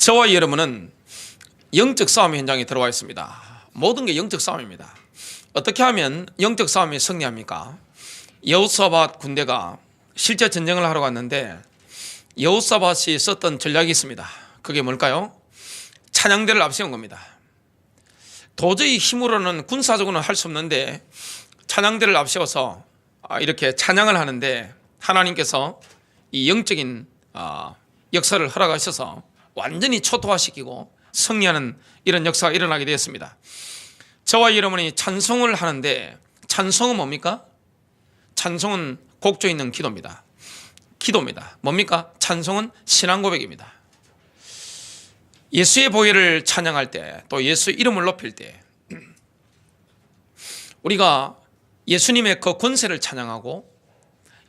저와 여러분은 영적 싸움 현장에 들어와 있습니다. 모든 게 영적 싸움입니다. 어떻게 하면 영적 싸움에 승리합니까? 여호사밧 군대가 실제 전쟁을 하러 갔는데 여호사밧이 썼던 전략이 있습니다. 그게 뭘까요? 찬양대를 앞세운 겁니다. 도저히 힘으로는 군사적으로는 할 수 없는데 찬양대를 앞세워서 이렇게 찬양을 하는데 하나님께서 이 영적인 역사를 허락하셔서 완전히 초토화시키고 승리하는 이런 역사가 일어나게 되었습니다. 저와 여러분이 찬송을 하는데 찬송은 뭡니까? 찬송은 곡조 있는 기도입니다. 기도입니다. 뭡니까? 찬송은 신앙 고백입니다. 예수의 보혈을 찬양할 때, 또 예수 이름을 높일 때 우리가 예수님의 그 권세를 찬양하고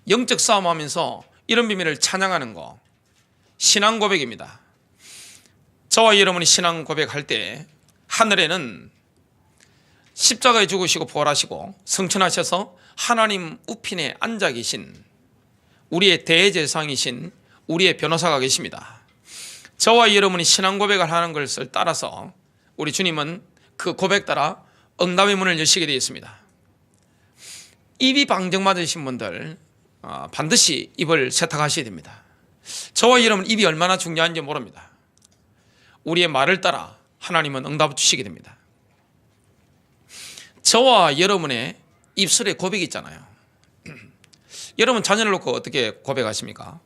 영적 싸움하면서 이런 비밀을 찬양하는 거, 신앙 고백입니다. 저와 여러분이 신앙 고백할 때 하늘에는 십자가에 죽으시고 부활하시고 승천하셔서 하나님 우편에 앉아 계신 우리의 대제사장이신 우리의 변호사가 계십니다. 저와 여러분이 신앙 고백을 하는 것을 따라서 우리 주님은 그 고백 따라 응답의 문을 여시게 되어 있습니다. 입이 방정 맞으신 분들 반드시 입을 세탁하셔야 됩니다. 저와 여러분 입이 얼마나 중요한지 모릅니다. 우리의 말을 따라 하나님은 응답을 주시게 됩니다. 저와 여러분의 입술에 고백이 있잖아요. 여러분 자녀를 놓고 어떻게 고백하십니까?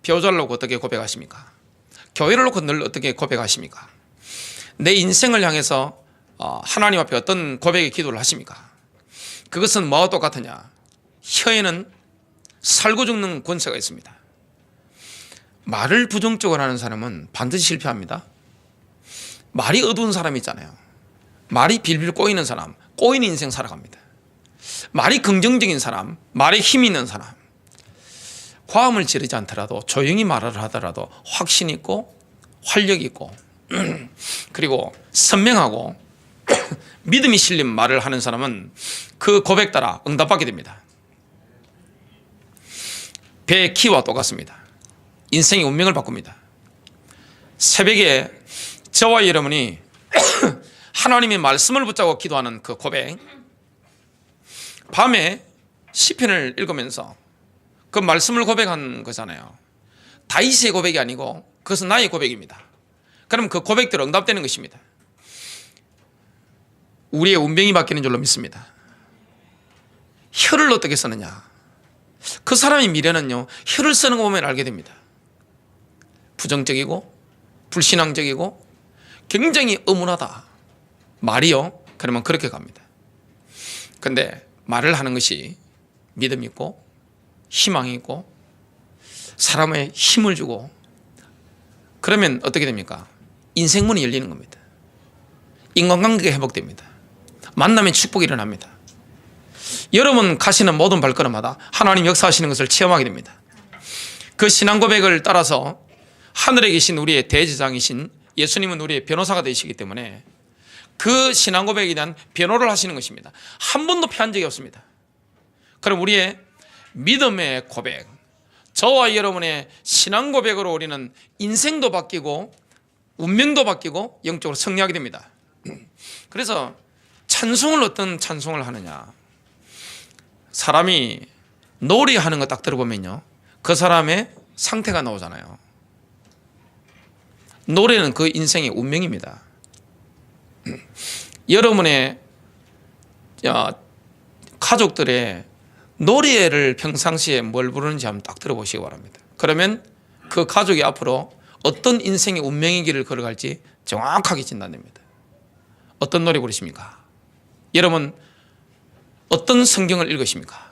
배우자를 놓고 어떻게 고백하십니까? 교회를 놓고 늘 어떻게 고백하십니까? 내 인생을 향해서 하나님 앞에 어떤 고백의 기도를 하십니까? 그것은 뭐와 똑같으냐? 혀에는 살고 죽는 권세가 있습니다. 말을 부정적으로 하는 사람은 반드시 실패합니다. 말이 어두운 사람 있잖아요. 말이 빌빌 꼬이는 사람, 꼬이는 인생 살아갑니다. 말이 긍정적인 사람, 말에 힘 있는 사람, 과음을 지르지 않더라도 조용히 말을 하더라도 확신 있고 활력 있고 그리고 선명하고 믿음이 실린 말을 하는 사람은 그 고백 따라 응답받게 됩니다. 배의 키와 똑같습니다. 인생의 운명을 바꿉니다. 새벽에 저와 여러분이 하나님의 말씀을 붙잡고 기도하는 그 고백, 밤에 시편을 읽으면서 그 말씀을 고백한 거잖아요. 다윗의 고백이 아니고 그것은 나의 고백입니다. 그럼 그 고백대로 응답되는 것입니다. 우리의 운명이 바뀌는 줄로 믿습니다. 혀를 어떻게 쓰느냐, 그 사람의 미래는요 혀를 쓰는 거 보면 알게 됩니다. 부정적이고 불신앙적이고 굉장히 의문하다 말이요, 그러면 그렇게 갑니다. 그런데 말을 하는 것이 믿음 있고 희망이 있고 사람의 힘을 주고 그러면 어떻게 됩니까? 인생문이 열리는 겁니다. 인간관계가 회복됩니다. 만남의 축복이 일어납니다. 여러분 가시는 모든 발걸음마다 하나님 역사하시는 것을 체험하게 됩니다. 그 신앙 고백을 따라서 하늘에 계신 우리의 대제사장이신 예수님은 우리의 변호사가 되시기 때문에 그 신앙 고백에 대한 변호를 하시는 것입니다. 한 번도 피한 적이 없습니다. 그럼 우리의 믿음의 고백, 저와 여러분의 신앙 고백으로 우리는 인생도 바뀌고 운명도 바뀌고 영적으로 승리하게 됩니다. 그래서 찬송을 어떤 찬송을 하느냐, 사람이 노래하는 거 딱 들어보면요 그 사람의 상태가 나오잖아요. 노래는 그 인생의 운명입니다. 여러분의 가족들의 노래를 평상시에 뭘 부르는지 한번 딱 들어보시기 바랍니다. 그러면 그 가족이 앞으로 어떤 인생의 운명의 길을 걸어갈지 정확하게 진단됩니다. 어떤 노래 부르십니까? 여러분 어떤 성경을 읽으십니까?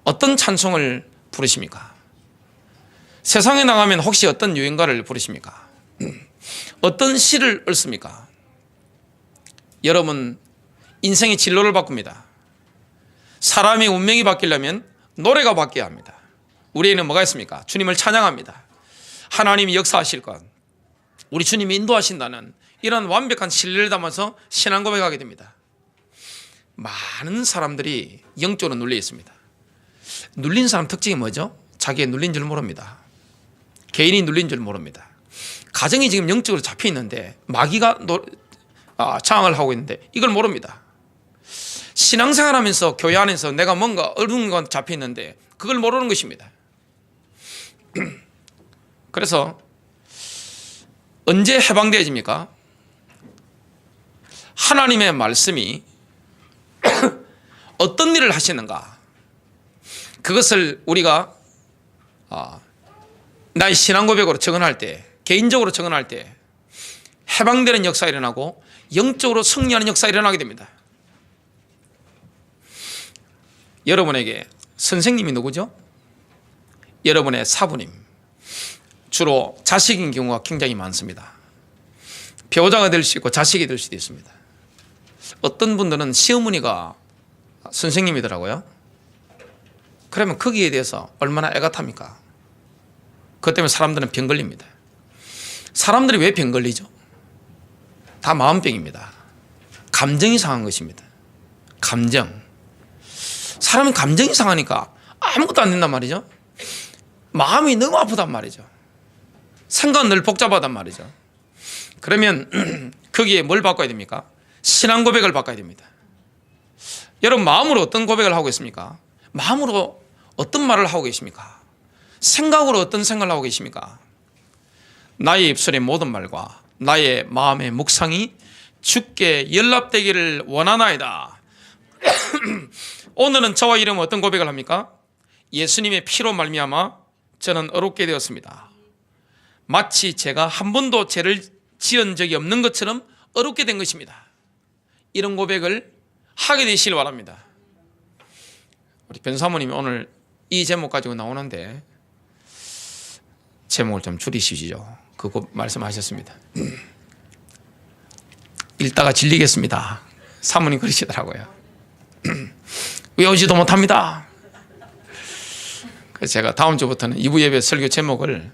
어떤 찬송을 부르십니까? 세상에 나가면 혹시 어떤 유행가를 부르십니까? 어떤 시를 읽습니까? 여러분 인생의 진로를 바꿉니다. 사람의 운명이 바뀌려면 노래가 바뀌어야 합니다. 우리에는 뭐가 있습니까? 주님을 찬양합니다. 하나님이 역사하실 것, 우리 주님이 인도하신다는 이런 완벽한 신뢰를 담아서 신앙 고백하게 됩니다. 많은 사람들이 영적으로 눌려 있습니다. 눌린 사람 특징이 뭐죠? 자기의 눌린 줄 모릅니다. 개인이 눌린 줄 모릅니다. 가정이 지금 영적으로 잡혀 있는데 마귀가 장악을 하고 있는데 이걸 모릅니다. 신앙생활하면서 교회 안에서 내가 뭔가 어려운 건 잡혀 있는데 그걸 모르는 것입니다. 그래서 언제 해방되어집니까? 하나님의 말씀이 어떤 일을 하시는가, 그것을 우리가 나의 신앙 고백으로 적응할 때, 개인적으로 적응할 때 해방되는 역사가 일어나고 영적으로 승리하는 역사가 일어나게 됩니다. 여러분에게 선생님이 누구죠? 여러분의 사부님, 주로 자식인 경우가 굉장히 많습니다. 배우자가 될 수 있고 자식이 될 수도 있습니다. 어떤 분들은 시어머니가 선생님이더라고요. 그러면 거기에 대해서 얼마나 애가 탑니까? 그것 때문에 사람들은 병 걸립니다. 사람들이 왜 병 걸리죠? 다 마음병입니다. 감정이 상한 것입니다. 감정. 사람은 감정이 상하니까 아무것도 안 된단 말이죠. 마음이 너무 아프단 말이죠. 생각은 늘 복잡하단 말이죠. 그러면 거기에 뭘 바꿔야 됩니까? 신앙 고백을 바꿔야 됩니다. 여러분, 마음으로 어떤 고백을 하고 있습니까? 마음으로 어떤 말을 하고 계십니까? 생각으로 어떤 생각을 하고 계십니까? 나의 입술의 모든 말과 나의 마음의 묵상이 주께 연락되기를 원하나이다. 오늘은 저와 이름 어떤 고백을 합니까? 예수님의 피로 말미암아 저는 어렵게 되었습니다. 마치 제가 한 번도 죄를 지은 적이 없는 것처럼 어렵게 된 것입니다. 이런 고백을 하게 되시길 바랍니다. 우리 변사모님이 오늘 이 제목 가지고 나오는데 제목을 좀 줄이시죠. 그거 말씀하셨습니다. 읽다가 질리겠습니다. 사모님 그러시더라고요. 외우지도 못합니다. 그래서 제가 다음 주부터는 2부 예배 설교 제목을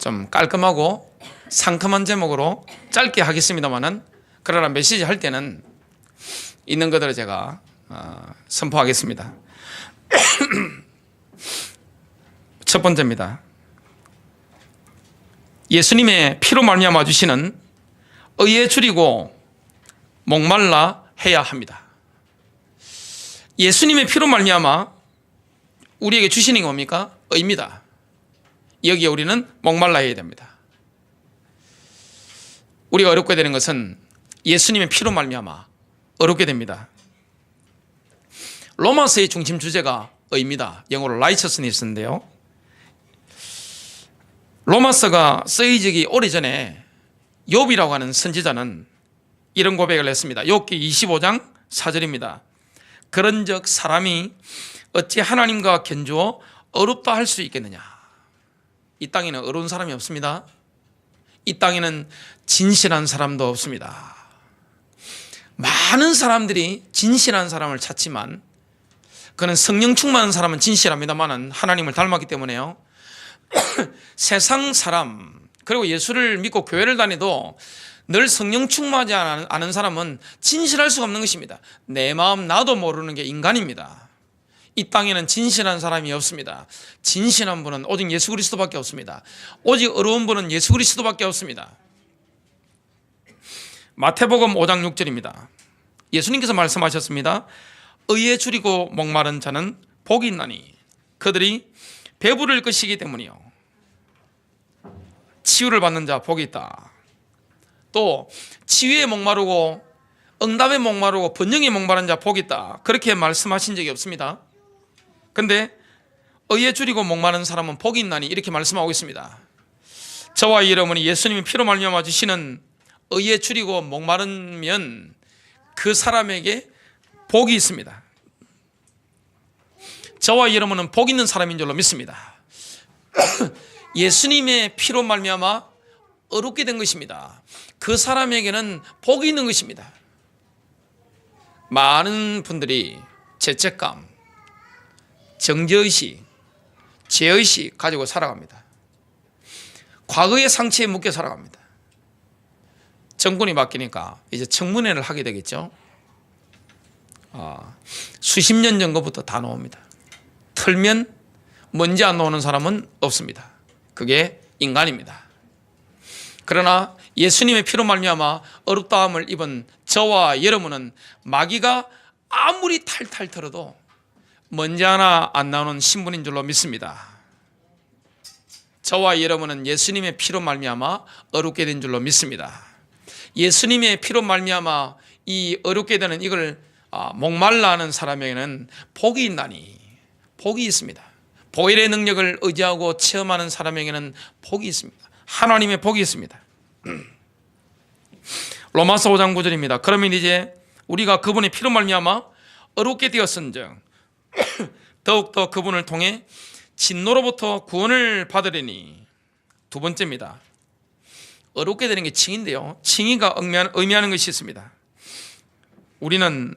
좀 깔끔하고 상큼한 제목으로 짧게 하겠습니다만은, 그러나 메시지 할 때는 있는 것들을 제가 선포하겠습니다. 첫 번째입니다. 예수님의 피로 말미암아 주시는 의에 줄이고 목말라 해야 합니다. 예수님의 피로 말미암아 우리에게 주시는 게 뭡니까? 의입니다. 여기에 우리는 목말라 해야 됩니다. 우리가 어렵게 되는 것은 예수님의 피로 말미암아 어렵게 됩니다. 로마서의 중심 주제가 의입니다. 영어로 righteousness인데요. 로마서가 쓰여지기 오래전에 욥이라고 하는 선지자는 이런 고백을 했습니다. 욥기 25장 4절입니다. 그런즉 사람이 어찌 하나님과 견주어 어렵다 할 수 있겠느냐. 이 땅에는 어려운 사람이 없습니다. 이 땅에는 진실한 사람도 없습니다. 많은 사람들이 진실한 사람을 찾지만 그는 성령 충만한 사람은 진실합니다만 하나님을 닮았기 때문에요. 세상 사람, 그리고 예수를 믿고 교회를 다니도 늘 성령 충만하지 않은 사람은 진실할 수가 없는 것입니다. 내 마음 나도 모르는 게 인간입니다. 이 땅에는 진실한 사람이 없습니다. 진실한 분은 오직 예수 그리스도밖에 없습니다. 오직 어려운 분은 예수 그리스도밖에 없습니다. 마태복음 5장 6절입니다. 예수님께서 말씀하셨습니다. 의에 줄이고 목마른 자는 복이 있나니 그들이 배부를 것이기 때문이요. 치유를 받는 자 복이 있다. 또 치유에 목마르고 응답에 목마르고 번영에 목마른 자 복이 있다. 그렇게 말씀하신 적이 없습니다. 그런데 의에 줄이고 목마른 사람은 복이 있나니 이렇게 말씀하고 있습니다. 저와 여러분이 예수님이 피로 말미암아 주시는 의에 줄이고 목마르면 그 사람에게 복이 있습니다. 저와 여러분은 복 있는 사람인 줄로 믿습니다. 예수님의 피로 말미암아 어렵게 된 것입니다. 그 사람에게는 복이 있는 것입니다. 많은 분들이 죄책감, 정죄의식, 죄의식 가지고 살아갑니다. 과거의 상처에 묶여 살아갑니다. 정권이 바뀌니까 이제 청문회를 하게 되겠죠. 수십 년 전부터 다 나옵니다. 털면 먼지 안 나오는 사람은 없습니다. 그게 인간입니다. 그러나 예수님의 피로 말미암아 어렵다함을 입은 저와 여러분은 마귀가 아무리 탈탈 털어도 먼지 하나 안 나오는 신분인 줄로 믿습니다. 저와 여러분은 예수님의 피로 말미암아 어렵게 된 줄로 믿습니다. 예수님의 피로 말미암아 이 어렵게 되는 이걸 목말라 하는 사람에게는 복이 있나니, 복이 있습니다. 보혈의 능력을 의지하고 체험하는 사람에게는 복이 있습니다. 하나님의 복이 있습니다. 로마서 5장 9절입니다. 그러면 이제 우리가 그분의 피로 말미암아 어렵게 되었은즉 더욱더 그분을 통해 진노로부터 구원을 받으리니. 두 번째입니다. 어렵게 되는 게 칭인데요, 칭의가 의미하는 것이 있습니다. 우리는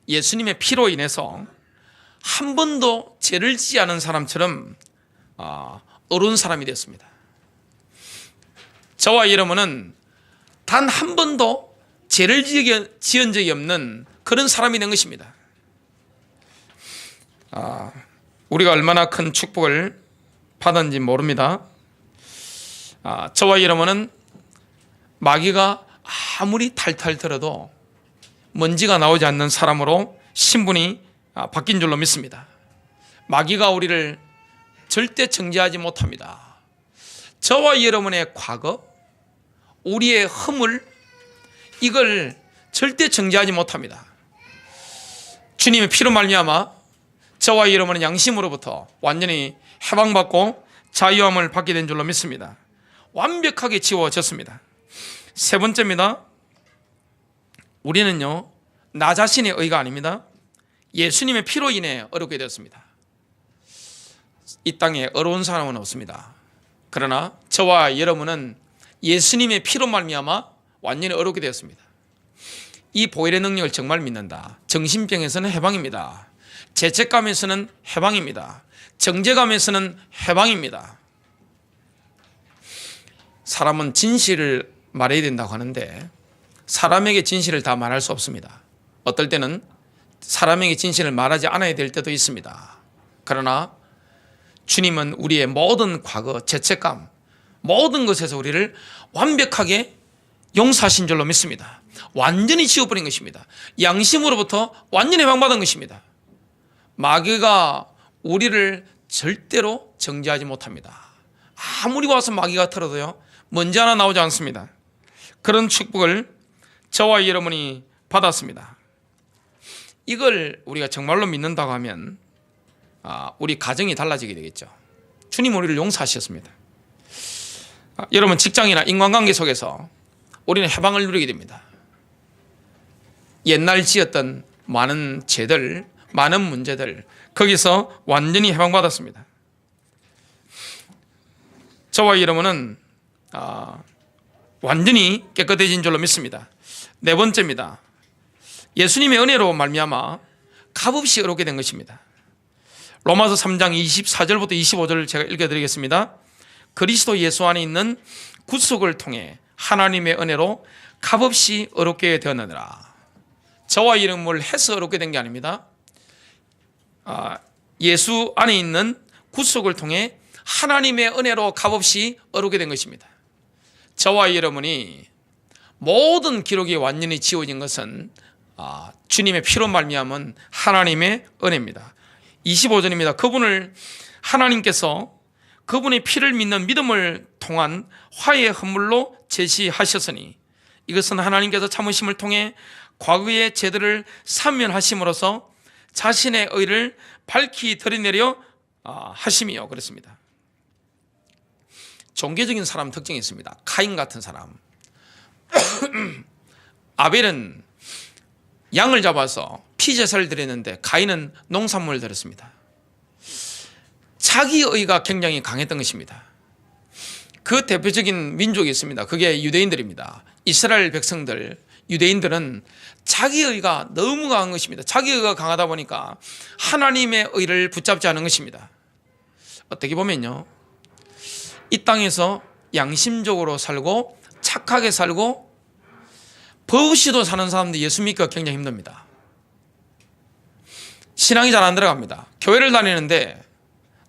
예수님의 피로 인해서 한 번도 죄를 지지 않은 사람처럼 어려운 사람이 되었습니다. 저와 여러분은 단 한 번도 죄를 지은 적이 없는 그런 사람이 된 것입니다. 우리가 얼마나 큰 축복을 받았는지 모릅니다. 저와 여러분은 마귀가 아무리 탈탈 털어도 먼지가 나오지 않는 사람으로 신분이 바뀐 줄로 믿습니다. 마귀가 우리를 절대 정죄하지 못합니다. 저와 여러분의 과거, 우리의 허물, 이걸 절대 정죄하지 못합니다. 주님의 피로 말미암아 저와 여러분은 양심으로부터 완전히 해방받고 자유함을 받게 된 줄로 믿습니다. 완벽하게 지워졌습니다. 세 번째입니다. 우리는요, 나 자신의 의가 아닙니다. 예수님의 피로 인해 어렵게 되었습니다. 이 땅에 어려운 사람은 없습니다. 그러나 저와 여러분은 예수님의 피로 말미암아 완전히 어렵게 되었습니다. 이 보혈의 능력을 정말 믿는다. 정신병에서는 해방입니다. 죄책감에서는 해방입니다. 정죄감에서는 해방입니다. 사람은 진실을 말해야 된다고 하는데 사람에게 진실을 다 말할 수 없습니다. 어떨 때는 사람에게 진실을 말하지 않아야 될 때도 있습니다. 그러나 주님은 우리의 모든 과거, 죄책감, 모든 것에서 우리를 완벽하게 용서하신 줄로 믿습니다. 완전히 지워버린 것입니다. 양심으로부터 완전히 해방받은 것입니다. 마귀가 우리를 절대로 정죄하지 못합니다. 아무리 와서 마귀가 털어도요, 먼지 하나 나오지 않습니다. 그런 축복을 저와 여러분이 받았습니다. 이걸 우리가 정말로 믿는다고 하면 우리 가정이 달라지게 되겠죠. 주님 우리를 용서하셨습니다. 여러분, 직장이나 인간관계 속에서 우리는 해방을 누리게 됩니다. 옛날 지었던 많은 죄들, 많은 문제들, 거기서 완전히 해방받았습니다. 저와 여러분은 완전히 깨끗해진 줄로 믿습니다. 네 번째입니다. 예수님의 은혜로 말미암아 값없이 얻게 된 것입니다. 로마서 3장 24절부터 25절을 제가 읽어드리겠습니다. 그리스도 예수 안에 있는 구속을 통해 하나님의 은혜로 값없이 얻게 되었느니라. 저와 이름을 해서 얻게 된 게 아닙니다. 예수 안에 있는 구속을 통해 하나님의 은혜로 값없이 얻게 된 것입니다. 저와 여러분이 모든 기록이 완전히 지워진 것은 주님의 피로 말미암은 하나님의 은혜입니다. 25절입니다. 그분을 하나님께서 그분의 피를 믿는 믿음을 통한 화해의 헌물로 제시하셨으니 이것은 하나님께서 참으심을 통해 과거의 죄들을 사면하심으로써 자신의 의를 밝히 드러내려 하심이요. 그렇습니다. 종교적인 사람 특징이 있습니다. 카인 같은 사람. 아벨은 양을 잡아서 피제사를 드렸는데 가인은 농산물을 드렸습니다. 자기의가 굉장히 강했던 것입니다. 그 대표적인 민족이 있습니다. 그게 유대인들입니다. 이스라엘 백성들, 유대인들은 자기의가 너무 강한 것입니다. 자기의가 강하다 보니까 하나님의 의를 붙잡지 않은 것입니다. 어떻게 보면요, 이 땅에서 양심적으로 살고 착하게 살고 법 없이도 사는 사람들 예수 믿기가 굉장히 힘듭니다. 신앙이 잘 안 들어갑니다. 교회를 다니는데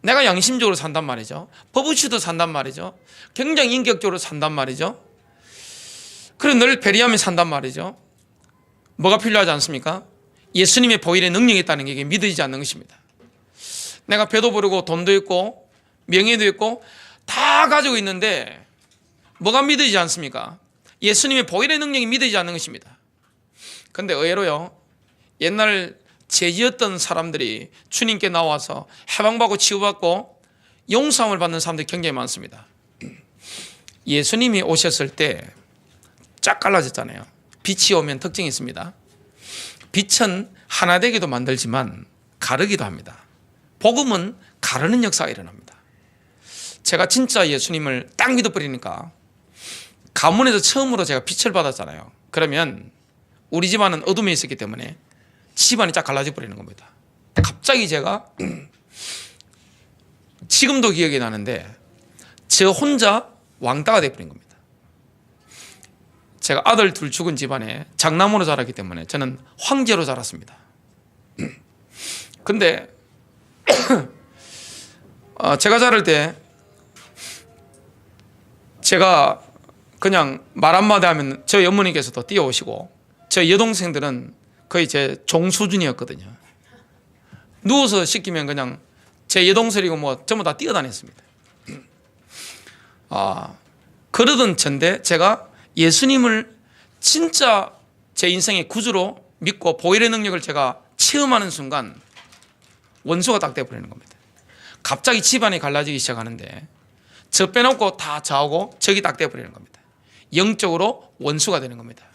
내가 양심적으로 산단 말이죠. 법우치도 산단 말이죠. 굉장히 인격적으로 산단 말이죠. 그리고 늘 배려하며 산단 말이죠. 뭐가 필요하지 않습니까? 예수님의 보일의 능력이 있다는 게 이게 믿어지지 않는 것입니다. 내가 배도 부르고 돈도 있고 명예도 있고 다 가지고 있는데 뭐가 믿어지지 않습니까? 예수님의 보일의 능력이 믿어지지 않는 것입니다. 그런데 의외로요, 옛날 죄지었던 사람들이 주님께 나와서 해방받고 치유받고 용서함을 받는 사람들이 굉장히 많습니다. 예수님이 오셨을 때 쫙 갈라졌잖아요. 빛이 오면 특징이 있습니다. 빛은 하나 되기도 만들지만 가르기도 합니다. 복음은 가르는 역사가 일어납니다. 제가 진짜 예수님을 딱 믿어버리니까 가문에서 처음으로 제가 빛을 받았잖아요. 그러면 우리 집안은 어둠에 있었기 때문에 집안이 쫙 갈라져 버리는 겁니다. 갑자기 제가 지금도 기억이 나는데 저 혼자 왕따가 돼버린 겁니다. 제가 아들 둘 죽은 집안에 장남으로 자랐기 때문에 저는 황제로 자랐습니다. 근데 제가 자랄 때 제가 그냥 말 한마디 하면 저희 어머니께서도 뛰어오시고 저희 여동생들은 거의 제 종 수준이었거든요. 누워서 시키면 그냥 제 여동생이고 뭐 전부 다 뛰어다녔습니다. 그러던 전데 제가 예수님을 진짜 제 인생의 구주로 믿고 보혈의 능력을 제가 체험하는 순간 원수가 딱 돼버리는 겁니다. 갑자기 집안이 갈라지기 시작하는데 저 빼놓고 다 저하고 적이 딱 돼버리는 겁니다. 영적으로 원수가 되는 겁니다.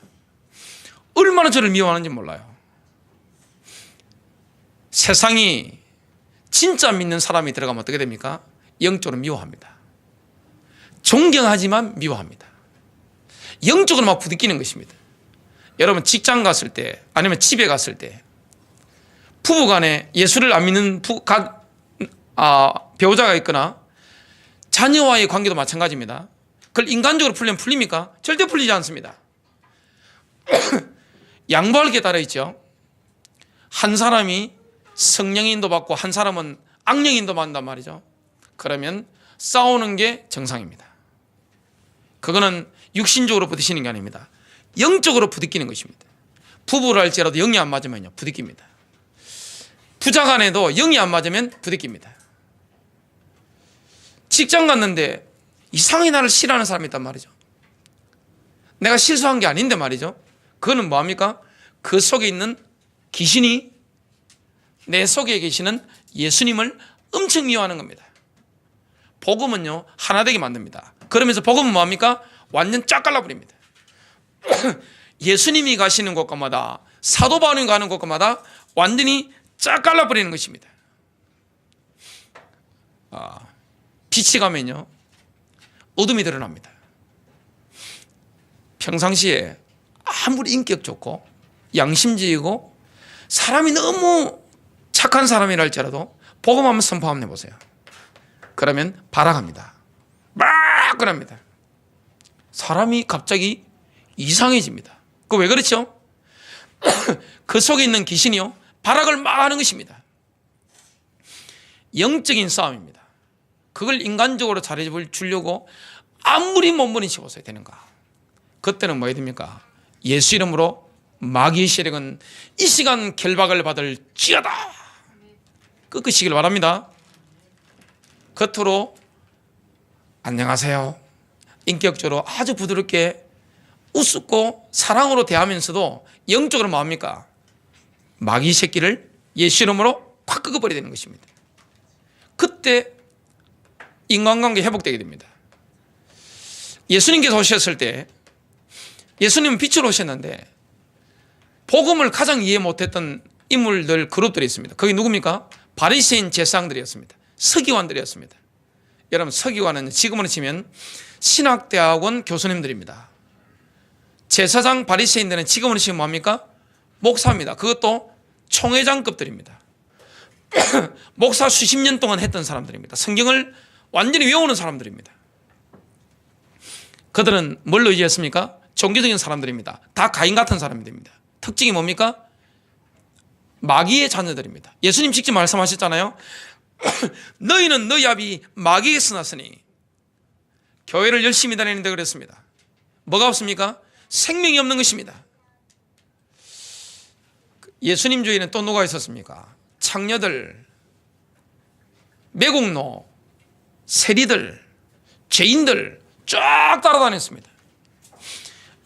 얼마나 저를 미워하는지 몰라요. 세상이 진짜 믿는 사람이 들어가면 어떻게 됩니까? 영적으로 미워합니다. 존경하지만 미워합니다. 영적으로 막 부딪히는 것입니다. 여러분 직장 갔을 때 아니면 집에 갔을 때 부부간에 예수를 안 믿는 배우자가 있거나 자녀와의 관계도 마찬가지입니다. 그걸 인간적으로 풀리면 풀립니까? 절대 풀리지 않습니다. 양보할 게 따라 있죠. 한 사람이 성령 인도받고 한 사람은 악령 인도받는단 말이죠. 그러면 싸우는 게 정상입니다. 그거는 육신적으로 부딪히는 게 아닙니다. 영적으로 부딪히는 것입니다. 부부를 할지라도 영이 안 맞으면요 부딪힙니다. 부자 간에도 영이 안 맞으면 부딪힙니다. 직장 갔는데 이상하게 나를 싫어하는 사람이 있단 말이죠. 내가 실수한 게 아닌데 말이죠. 그거는 뭐합니까? 그 속에 있는 귀신이 내 속에 계시는 예수님을 엄청 미워하는 겁니다. 복음은요 하나 되게 만듭니다. 그러면서 복음은 뭐합니까? 완전 쫙 갈라버립니다. 예수님이 가시는 곳마다 사도 바울이 가는 곳마다 완전히 쫙 갈라버리는 것입니다. 빛이 가면요 어둠이 드러납니다. 평상시에 아무리 인격 좋고 양심적이고 사람이 너무 착한 사람이라 할지라도 복음 한번 선포 한번 해보세요. 그러면 발악합니다. 막 그럽니다. 사람이 갑자기 이상해집니다. 그 왜 그렇죠? 그 속에 있는 귀신이요 발악을 막 하는 것입니다. 영적인 싸움입니다. 그걸 인간적으로 잘해주려고 아무리 몸부림치고서 되는가? 그때는 뭐 해야 됩니까? 예수 이름으로 마귀의 세력은 이 시간 결박을 받을 지어다. 끄끄시길 바랍니다. 겉으로 안녕하세요. 인격적으로 아주 부드럽게 우습고 사랑으로 대하면서도 영적으로 뭐합니까? 마귀 새끼를 예수 이름으로 확 끄어버려야 되는 것입니다. 그때 인간관계 회복되게 됩니다. 예수님께서 오셨을 때 예수님은 빛으로 오셨는데 복음을 가장 이해 못했던 인물들 그룹들이 있습니다. 그게 누굽니까? 바리새인 제사장들이었습니다. 서기관들이었습니다. 여러분 서기관은 지금으로 치면 신학대학원 교수님들입니다. 제사장 바리새인들은 지금으로 치면 뭡니까? 목사입니다. 그것도 총회장급들입니다. 목사 수십 년 동안 했던 사람들입니다. 성경을 완전히 외우는 사람들입니다. 그들은 뭘 의지했습니까? 종교적인 사람들입니다. 다 가인 같은 사람들입니다. 특징이 뭡니까? 마귀의 자녀들입니다. 예수님 직접 말씀하셨잖아요. 너희는 너희 아비 마귀에서 났으니. 교회를 열심히 다니는데 그랬습니다. 뭐가 없습니까? 생명이 없는 것입니다. 예수님 주위에는 또 누가 있었습니까? 창녀들, 매국노, 세리들, 죄인들 쫙 따라다녔습니다.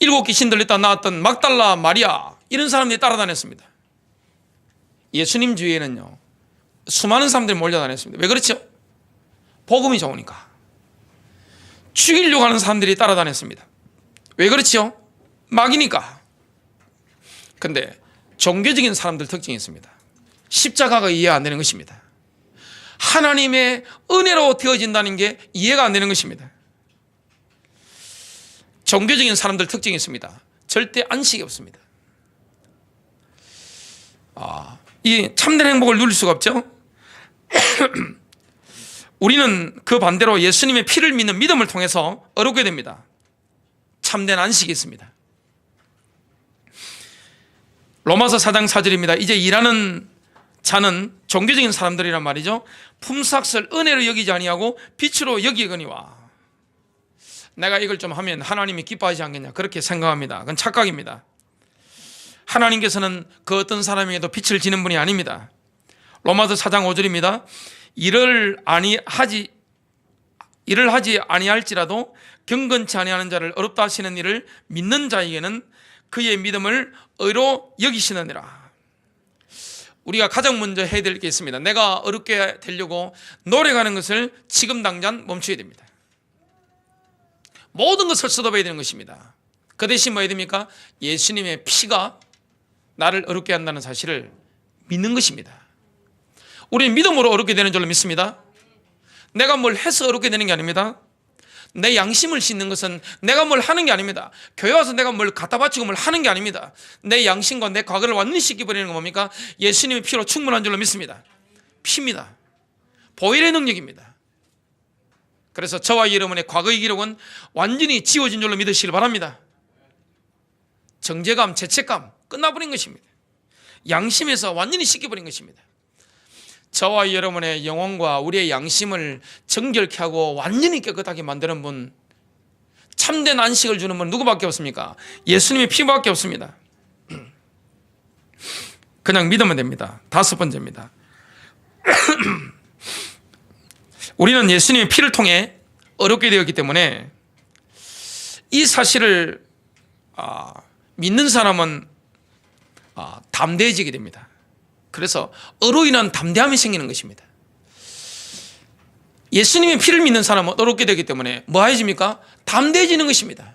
7 귀신 들렸다 나왔던 막달라 마리아, 이런 사람들이 따라다녔습니다. 예수님 주위에는요, 수많은 사람들이 몰려다녔습니다. 왜 그렇죠? 복음이 좋으니까. 죽이려고 하는 사람들이 따라다녔습니다. 왜 그렇죠? 마귀니까. 근데 종교적인 사람들 특징이 있습니다. 십자가가 이해 안 되는 것입니다. 하나님의 은혜로 되어진다는 게 이해가 안 되는 것입니다. 종교적인 사람들 특징이 있습니다. 절대 안식이 없습니다. 이 참된 행복을 누릴 수가 없죠. 우리는 그 반대로 예수님의 피를 믿는 믿음을 통해서 어렵게 됩니다. 참된 안식이 있습니다. 로마서 4장 4절입니다. 이제 일하는 자는 종교적인 사람들이란 말이죠. 품삯을 은혜로 여기지 아니하고 빛으로 여기거니와. 내가 이걸 좀 하면 하나님이 기뻐하지 않겠냐, 그렇게 생각합니다. 그건 착각입니다. 하나님께서는 그 어떤 사람에게도 빛을 지는 분이 아닙니다. 로마서 4장 5절입니다. 일을 하지 아니할지라도 경건치 아니하는 자를 어렵다 하시는 일을 믿는 자에게는 그의 믿음을 의로 여기시느니라. 우리가 가장 먼저 해야 될 게 있습니다. 내가 어렵게 되려고 노력하는 것을 지금 당장 멈춰야 됩니다. 모든 것을 쏟아봐야 되는 것입니다. 그 대신 뭐 해야 됩니까? 예수님의 피가 나를 어렵게 한다는 사실을 믿는 것입니다. 우리는 믿음으로 어렵게 되는 줄로 믿습니다. 내가 뭘 해서 어렵게 되는 게 아닙니다. 내 양심을 씻는 것은 내가 뭘 하는 게 아닙니다. 교회 와서 내가 뭘 갖다 바치고 뭘 하는 게 아닙니다. 내 양심과 내 과거를 완전히 씻겨버리는 건 뭡니까? 예수님의 피로 충분한 줄로 믿습니다. 피입니다. 보혈의 능력입니다. 그래서 저와 여러분의 과거의 기록은 완전히 지워진 줄로 믿으시길 바랍니다. 정죄감, 죄책감 끝나버린 것입니다. 양심에서 완전히 씻겨버린 것입니다. 저와 여러분의 영혼과 우리의 양심을 정결케 하고 완전히 깨끗하게 만드는 분, 참된 안식을 주는 분 누구밖에 없습니까? 예수님의 피밖에 없습니다. 그냥 믿으면 됩니다. 5번째입니다. 우리는 예수님의 피를 통해 어렵게 되었기 때문에 이 사실을 믿는 사람은 담대해지게 됩니다. 그래서 어로 인한 담대함이 생기는 것입니다. 예수님의 피를 믿는 사람은 어렵게 되기 때문에 뭐 해집니까? 담대해지는 것입니다.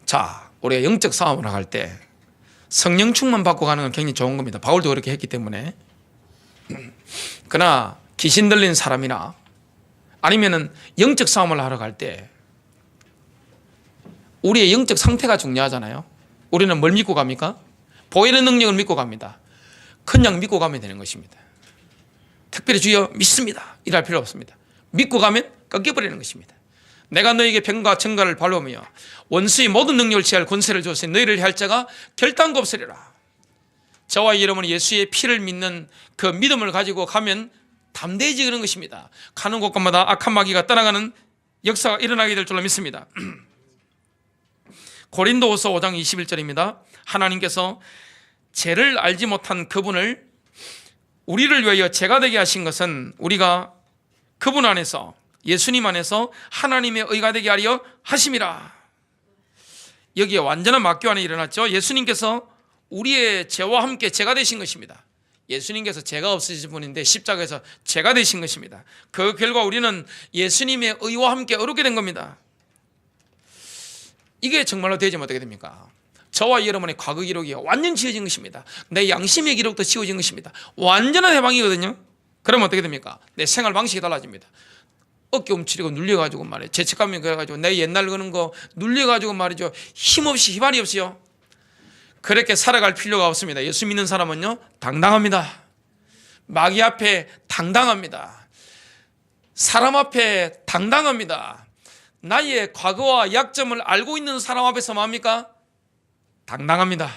자, 우리가 영적 싸움을 나갈 때 성령 충만 받고 가는 건 굉장히 좋은 겁니다. 바울도 그렇게 했기 때문에. 그러나 귀신 들린 사람이나 아니면은 영적 싸움을 하러 갈 때 우리의 영적 상태가 중요하잖아요. 우리는 뭘 믿고 갑니까? 보혈의 능력을 믿고 갑니다. 그냥 믿고 가면 되는 것입니다. 특별히 주여 믿습니다 이럴 필요 없습니다. 믿고 가면 꺾여버리는 것입니다. 내가 너에게 병과 증가를 발로하며 원수의 모든 능력을 취할 권세를 주었으니 너희를 할 자가 결단코 없으리라. 저와 여러분이 예수의 피를 믿는 그 믿음을 가지고 가면 담대해지는 것입니다. 가는 곳마다 악한 마귀가 떠나가는 역사가 일어나게 될 줄로 믿습니다. 고린도후서 5장 21절입니다. 하나님께서 죄를 알지 못한 그분을 우리를 위하여 죄가 되게 하신 것은 우리가 그분 안에서, 예수님 안에서 하나님의 의가 되게 하려 하심이라. 여기에 완전한 막교환이 일어났죠. 예수님께서 우리의 죄와 함께 죄가 되신 것입니다. 예수님께서 죄가 없으신 분인데 십자가에서 죄가 되신 것입니다. 그 결과 우리는 예수님의 의와 함께 어렵게 된 겁니다. 이게 정말로 되지면 어떻게 됩니까? 저와 여러분의 과거 기록이 완전 지워진 것입니다. 내 양심의 기록도 지워진 것입니다. 완전한 해방이거든요. 그러면 어떻게 됩니까? 내 생활 방식이 달라집니다. 어깨 움츠리고 눌려가지고 말이에요. 죄책감이 그래가지고 내 옛날 그런 거 눌려가지고 말이죠. 힘없이 희발이 없어요. 그렇게 살아갈 필요가 없습니다. 예수 믿는 사람은요 당당합니다. 마귀 앞에 당당합니다. 사람 앞에 당당합니다. 나의 과거와 약점을 알고 있는 사람 앞에서 뭡니까? 당당합니다.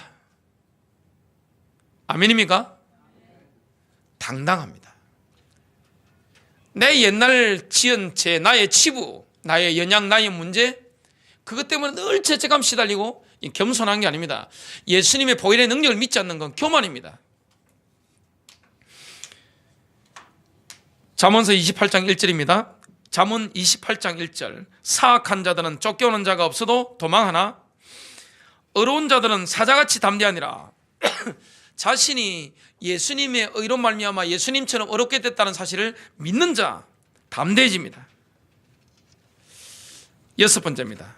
아멘입니까? 당당합니다. 내 옛날 지은 죄, 나의 치부, 나의 연약, 나의 문제, 그것 때문에 늘 죄책감 시달리고 겸손한 게 아닙니다. 예수님의 보혈의 능력을 믿지 않는 건 교만입니다. 잠언서 28장 1절입니다. 잠언 28장 1절. 사악한 자들은 쫓겨오는 자가 없어도 도망하나 의로운 자들은 사자같이 담대하니라. 자신이 예수님의 의로 말미암아 예수님처럼 어렵게 됐다는 사실을 믿는 자 담대해집니다. 여섯 번째입니다.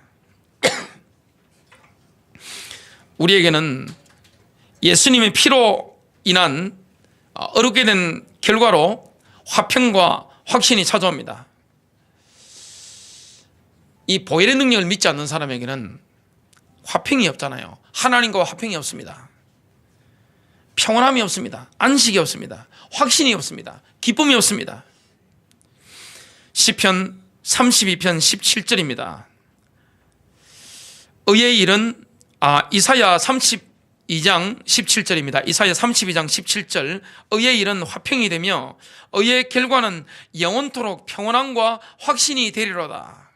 우리에게는 예수님의 피로 인한 어렵게 된 결과로 화평과 확신이 찾아옵니다. 이 보혈의 능력을 믿지 않는 사람에게는 화평이 없잖아요. 하나님과 화평이 없습니다. 평온함이 없습니다. 안식이 없습니다. 확신이 없습니다. 기쁨이 없습니다. 시편 32편 17절입니다. 의의 일은 이사야 32장 17절입니다. 이사야 32장 17절. 의의 일은 화평이 되며 의의 결과는 영원토록 평온함과 확신이 되리로다.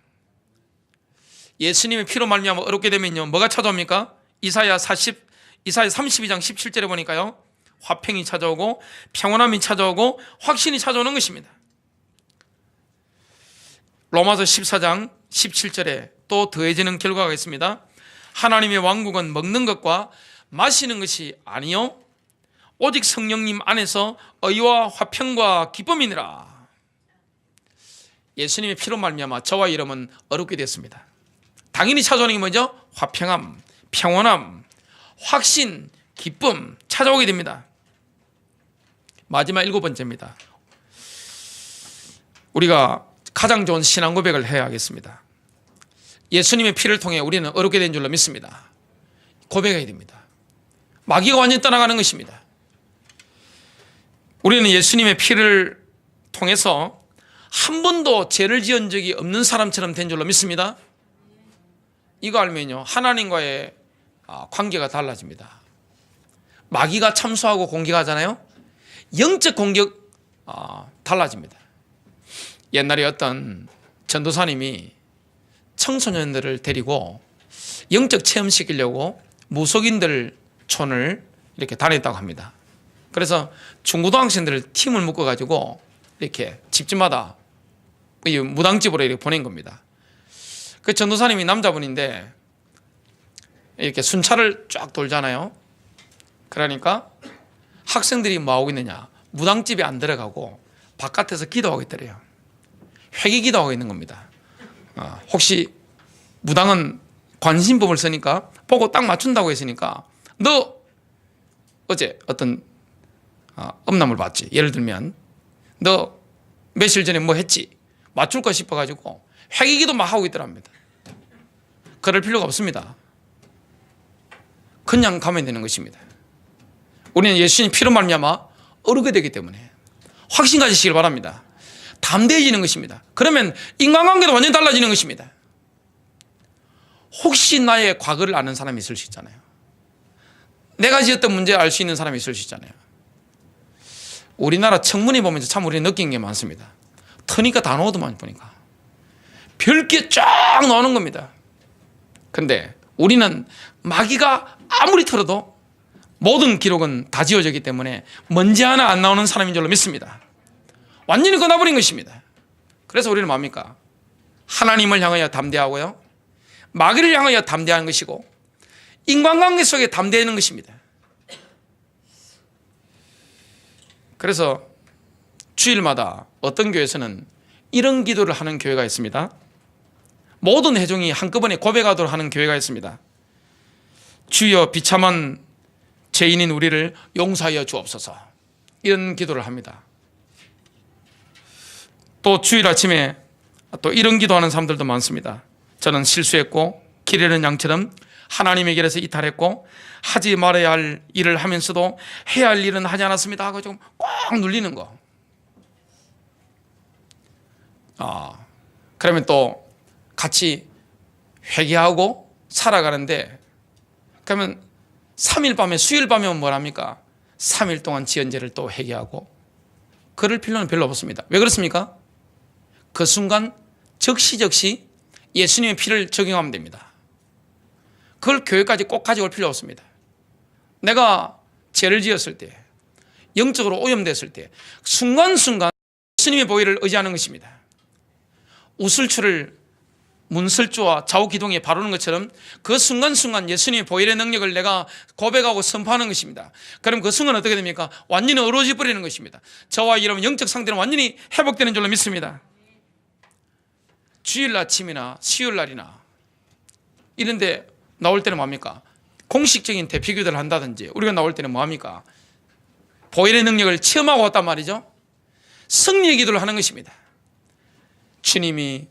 예수님의 피로 말미암아 어렵게 되면요, 뭐가 찾아옵니까? 이사야 32장 17절에 보니까요, 화평이 찾아오고 평온함이 찾아오고 확신이 찾아오는 것입니다. 로마서 14장 17절에 또 더해지는 결과가 있습니다. 하나님의 왕국은 먹는 것과 마시는 것이 아니요 오직 성령님 안에서 의와 화평과 기쁨이니라. 예수님의 피로 말미암아 저와 여러분은 어렵게 됐습니다. 당연히 찾아오는 게 뭐죠? 화평함, 평온함, 확신, 기쁨 찾아오게 됩니다. 마지막 일곱 번째입니다. 우리가 가장 좋은 신앙 고백을 해야 하겠습니다. 예수님의 피를 통해 우리는 어렵게 된 줄로 믿습니다. 고백해야 됩니다. 마귀가 완전히 떠나가는 것입니다. 우리는 예수님의 피를 통해서 한 번도 죄를 지은 적이 없는 사람처럼 된 줄로 믿습니다. 이거 알면요, 하나님과의 관계가 달라집니다. 마귀가 참소하고 공격하잖아요. 영적 공격 달라집니다. 옛날에 어떤 전도사님이 청소년들을 데리고 영적 체험시키려고 무속인들 촌을 이렇게 다녔다고 합니다. 그래서 중고등학생들을 팀을 묶어가지고 이렇게 집집마다 무당집으로 이렇게 보낸 겁니다. 그 전도사님이 남자분인데 이렇게 순찰을 쫙 돌잖아요. 그러니까 학생들이 뭐하고 있느냐, 무당집에 안 들어가고 바깥에서 기도하고 있더래요. 회개 기도하고 있는 겁니다. 혹시 무당은 관심법을 쓰니까 보고 딱 맞춘다고 했으니까 너 어제 어떤 음란물 봤지? 예를 들면 너 며칠 전에 뭐 했지? 맞출 거 싶어가지고 회개 기도 막 하고 있더랍니다. 그럴 필요가 없습니다. 그냥 가면 되는 것입니다. 우리는 예수님 피로 말미암아 어르게 되기 때문에 확신 가지시길 바랍니다. 담대해지는 것입니다. 그러면 인간관계도 완전히 달라지는 것입니다. 혹시 나의 과거를 아는 사람이 있을 수 있잖아요. 내가 지었던 문제를 알 수 있는 사람이 있을 수 있잖아요. 우리나라 청문회 보면서 참 우리는 느낀 게 많습니다. 터니까 다 나오더만 보니까 별게 쫙 나오는 겁니다. 근데 우리는 마귀가 아무리 털어도 모든 기록은 다 지워졌기 때문에 먼지 하나 안 나오는 사람인 줄로 믿습니다. 완전히 끊어버린 것입니다. 그래서 우리는 뭡니까? 하나님을 향하여 담대하고요, 마귀를 향하여 담대하는 것이고 인간관계 속에 담대하는 것입니다. 그래서 주일마다 어떤 교회에서는 이런 기도를 하는 교회가 있습니다. 모든 회중이 한꺼번에 고백하도록 하는 교회가 있습니다. 주여 비참한 죄인인 우리를 용서하여 주옵소서. 이런 기도를 합니다. 또 주일 아침에 또 이런 기도하는 사람들도 많습니다. 저는 실수했고 길 잃은 양처럼 하나님의 길에서 이탈했고 하지 말아야 할 일을 하면서도 해야 할 일은 하지 않았습니다 하고 좀 꽉 눌리는 거. 그러면 또 같이 회개하고 살아가는데, 그러면 3일 밤에 수요일 밤에 오면 뭐랍니까? 3일 동안 지은 죄를 또 회개하고 그럴 필요는 별로 없습니다. 왜 그렇습니까? 그 순간 적시적시 예수님의 피를 적용하면 됩니다. 그걸 교회까지 꼭 가져올 필요 없습니다. 내가 죄를 지었을 때, 영적으로 오염됐을 때 순간순간 예수님의 보혈을 의지하는 것입니다. 우슬추를 문설주와 좌우기둥에 바르는 것처럼 그 순간순간 예수님의 보혈의 능력을 내가 고백하고 선포하는 것입니다. 그럼 그 순간 어떻게 됩니까? 완전히 어루러져 버리는 것입니다. 저와 여러분 영적 상태는 완전히 회복되는 줄로 믿습니다. 주일 아침이나 수요일 날이나 이런데 나올 때는 뭐합니까? 공식적인 대피기도를 한다든지 우리가 나올 때는 뭐합니까? 보혈의 능력을 체험하고 왔단 말이죠. 승리의 기도를 하는 것입니다. 주님이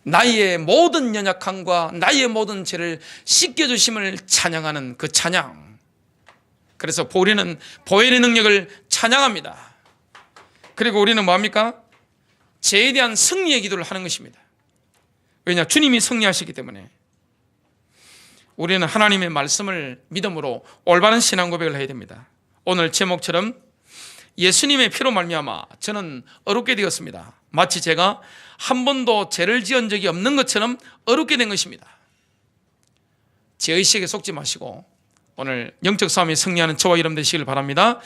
나의 모든 연약함과 나의 모든 죄를 씻겨주심을 찬양하는 그 찬양. 그래서 우리는 보혈의 능력을 찬양합니다. 그리고 우리는 뭐합니까? 죄에 대한 승리의 기도를 하는 것입니다. 왜냐? 주님이 승리하시기 때문에. 우리는 하나님의 말씀을 믿음으로 올바른 신앙 고백을 해야 됩니다. 오늘 제목처럼 예수님의 피로 말미암아 저는 어렵게 되었습니다. 마치 제가 한 번도 죄를 지은 적이 없는 것처럼 어렵게 된 것입니다. 죄의식에 속지 마시고 오늘 영적 싸움에 승리하는 저와 여러분 되시길 바랍니다.